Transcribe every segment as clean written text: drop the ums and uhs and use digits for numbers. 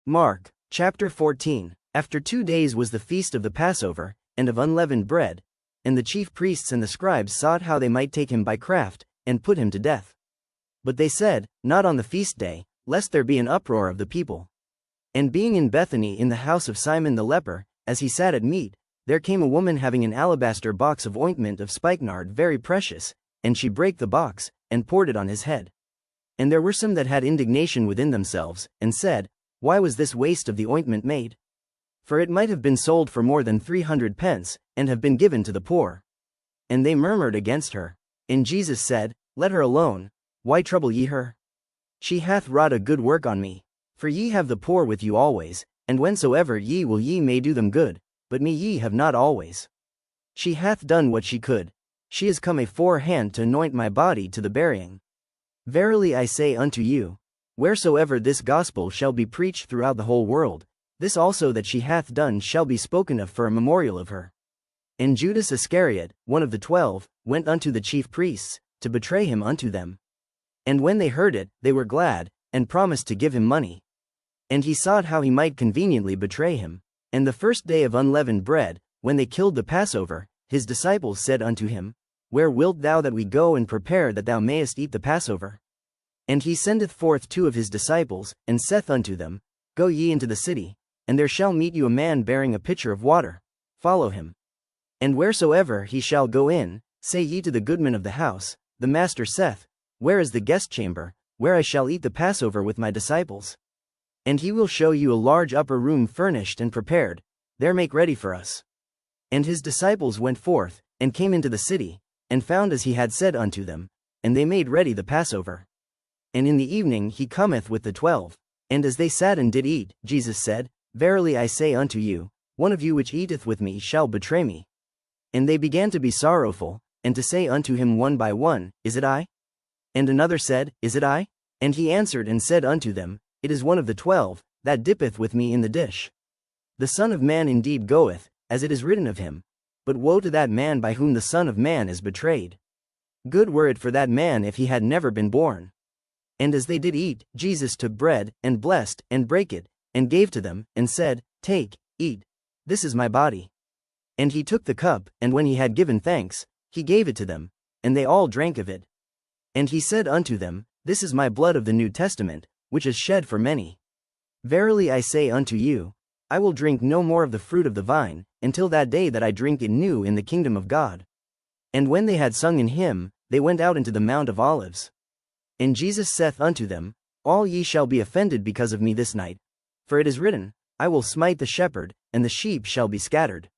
Mark, chapter 14. After 2 days was the feast of the Passover, and of unleavened bread, and the chief priests and the scribes sought how they might take him by craft, and put him to death. But they said, Not on the feast day, lest there be an uproar of the people. And being in Bethany in the house of Simon the leper, as he sat at meat, there came a woman having an alabaster box of ointment of spikenard very precious, and she brake the box, and poured it on his head. And there were some that had indignation within themselves, and said, Why was this waste of the ointment made? For it might have been sold for more than 300 pence, and have been given to the poor. And they murmured against her. And Jesus said, Let her alone, why trouble ye her? She hath wrought a good work on me. For ye have the poor with you always, and whensoever ye will ye may do them good, but me ye have not always. She hath done what she could. She is come aforehand to anoint my body to the burying. Verily I say unto you, wheresoever this gospel shall be preached throughout the whole world, this also that she hath done shall be spoken of for a memorial of her. And Judas Iscariot, one of the 12, went unto the chief priests, to betray him unto them. And when they heard it, they were glad, and promised to give him money. And he sought how he might conveniently betray him. And the first day of unleavened bread, when they killed the Passover, his disciples said unto him, Where wilt thou that we go and prepare that thou mayest eat the Passover? And he sendeth forth 2 of his disciples, and saith unto them, Go ye into the city, and there shall meet you a man bearing a pitcher of water. Follow him. And wheresoever he shall go in, say ye to the goodman of the house, The master saith, Where is the guest chamber, where I shall eat the Passover with my disciples? And he will show you a large upper room furnished and prepared, there make ready for us. And his disciples went forth, and came into the city, and found as he had said unto them, and they made ready the Passover. And in the evening he cometh with the 12. And as they sat and did eat, Jesus said, Verily I say unto you, one of you which eateth with me shall betray me. And they began to be sorrowful, and to say unto him one by one, Is it I? And another said, Is it I? And he answered and said unto them, It is one of the 12, that dippeth with me in the dish. The Son of Man indeed goeth, as it is written of him. But woe to that man by whom the Son of Man is betrayed. Good were it for that man if he had never been born. And as they did eat, Jesus took bread, and blessed, and brake it, and gave to them, and said, Take, eat. This is my body. And he took the cup, and when he had given thanks, he gave it to them, and they all drank of it. And he said unto them, This is my blood of the New Testament, which is shed for many. Verily I say unto you, I will drink no more of the fruit of the vine, until that day that I drink it new in the kingdom of God. And when they had sung an hymn, they went out into the Mount of Olives. And Jesus saith unto them, All ye shall be offended because of me this night. For it is written, I will smite the shepherd, and the sheep shall be scattered.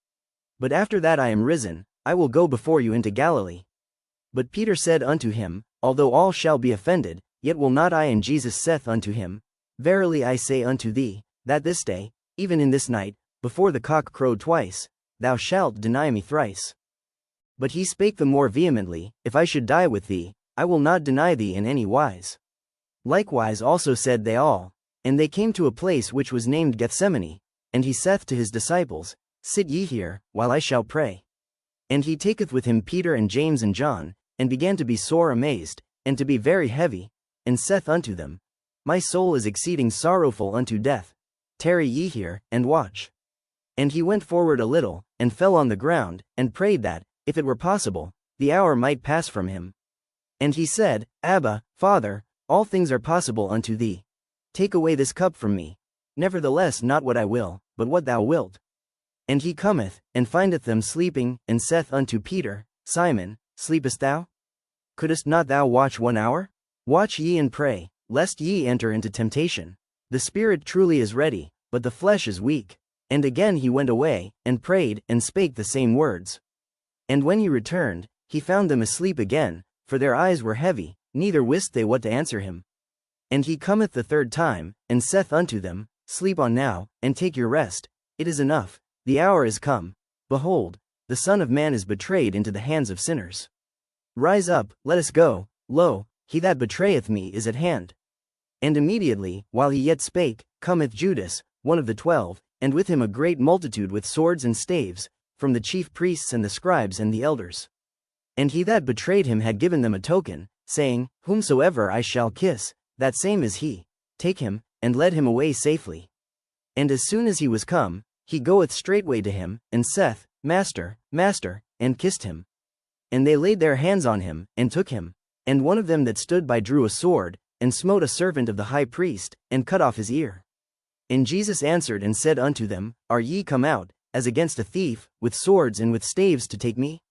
But after that I am risen, I will go before you into Galilee. But Peter said unto him, Although all shall be offended, yet will not I. And Jesus saith unto him, Verily I say unto thee, that this day, even in this night, before the cock crowed twice, thou shalt deny me thrice. But he spake the more vehemently, If I should die with thee, I will not deny thee in any wise. Likewise also said they all. And they came to a place which was named Gethsemane, and he saith to his disciples, Sit ye here, while I shall pray. And he taketh with him Peter and James and John, and began to be sore amazed, and to be very heavy, and saith unto them, My soul is exceeding sorrowful unto death. Tarry ye here, and watch. And he went forward a little, and fell on the ground, and prayed that, if it were possible, the hour might pass from him. And he said, Abba, Father, all things are possible unto thee. Take away this cup from me. Nevertheless not what I will, but what thou wilt. And he cometh, and findeth them sleeping, and saith unto Peter, Simon, sleepest thou? Couldest not thou watch 1 hour? Watch ye and pray, lest ye enter into temptation. The spirit truly is ready, but the flesh is weak. And again he went away, and prayed, and spake the same words. And when he returned, he found them asleep again, for their eyes were heavy, neither wist they what to answer him. And he cometh the 3rd time, and saith unto them, Sleep on now, and take your rest. It is enough, the hour is come. Behold, the Son of Man is betrayed into the hands of sinners. Rise up, let us go, lo, he that betrayeth me is at hand. And immediately, while he yet spake, cometh Judas, one of the 12, and with him a great multitude with swords and staves, from the chief priests and the scribes and the elders. And he that betrayed him had given them a token, saying, Whomsoever I shall kiss, that same is he. Take him, and led him away safely. And as soon as he was come, he goeth straightway to him, and saith, Master, Master, and kissed him. And they laid their hands on him, and took him. And one of them that stood by drew a sword, and smote a servant of the high priest, and cut off his ear. And Jesus answered and said unto them, Are ye come out, as against a thief, with swords and with staves to take me?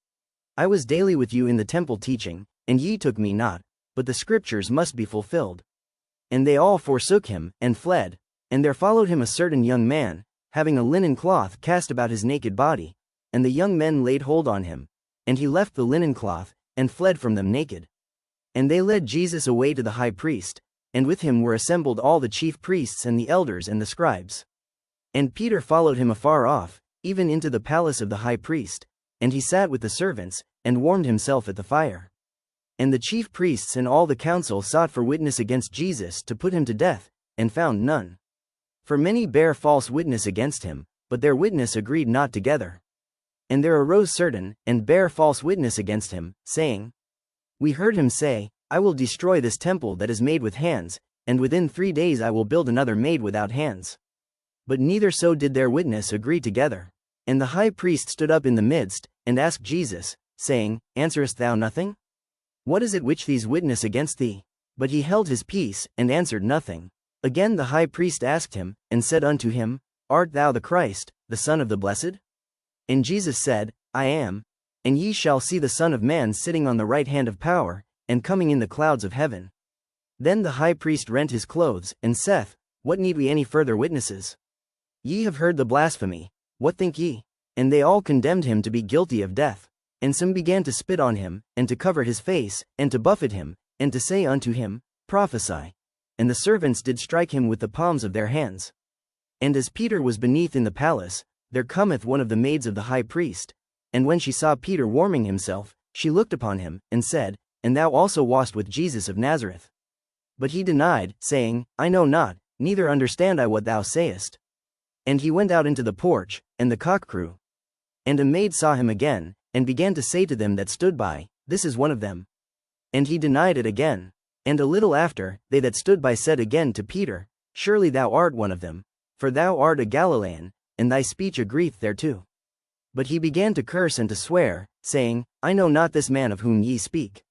I was daily with you in the temple teaching, and ye took me not, but the scriptures must be fulfilled. And they all forsook him, and fled. And there followed him a certain young man, having a linen cloth cast about his naked body, and the young men laid hold on him. And he left the linen cloth, and fled from them naked. And they led Jesus away to the high priest, and with him were assembled all the chief priests and the elders and the scribes. And Peter followed him afar off, even into the palace of the high priest, and he sat with the servants, and warmed himself at the fire. And the chief priests and all the council sought for witness against Jesus to put him to death, and found none. For many bare false witness against him, but their witness agreed not together. And there arose certain, and bare false witness against him, saying, We heard him say, I will destroy this temple that is made with hands, and within 3 days I will build another made without hands. But neither so did their witness agree together. And the high priest stood up in the midst, and asked Jesus, saying, Answerest thou nothing? What is it which these witness against thee? But he held his peace, and answered nothing. Again the high priest asked him, and said unto him, Art thou the Christ, the Son of the Blessed? And Jesus said, I am. And ye shall see the Son of Man sitting on the right hand of power, and coming in the clouds of heaven. Then the high priest rent his clothes, and saith, What need we any further witnesses? Ye have heard the blasphemy. What think ye? And they all condemned him to be guilty of death. And some began to spit on him, and to cover his face, and to buffet him, and to say unto him, Prophesy. And the servants did strike him with the palms of their hands. And as Peter was beneath in the palace, there cometh one of the maids of the high priest. And when she saw Peter warming himself, she looked upon him, and said, And thou also wast with Jesus of Nazareth. But he denied, saying, I know not, neither understand I what thou sayest. And he went out into the porch, and the cock crew. And a maid saw him again, and began to say to them that stood by, This is one of them. And he denied it again. And a little after, they that stood by said again to Peter, Surely thou art one of them, for thou art a Galilean, and thy speech agreeth thereto. But he began to curse and to swear, saying, I know not this man of whom ye speak.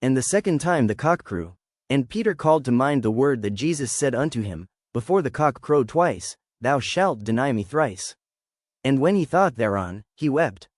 And the second time the cock crew. And Peter called to mind the word that Jesus said unto him, Before the cock crowed twice, thou shalt deny me thrice. And when he thought thereon, he wept.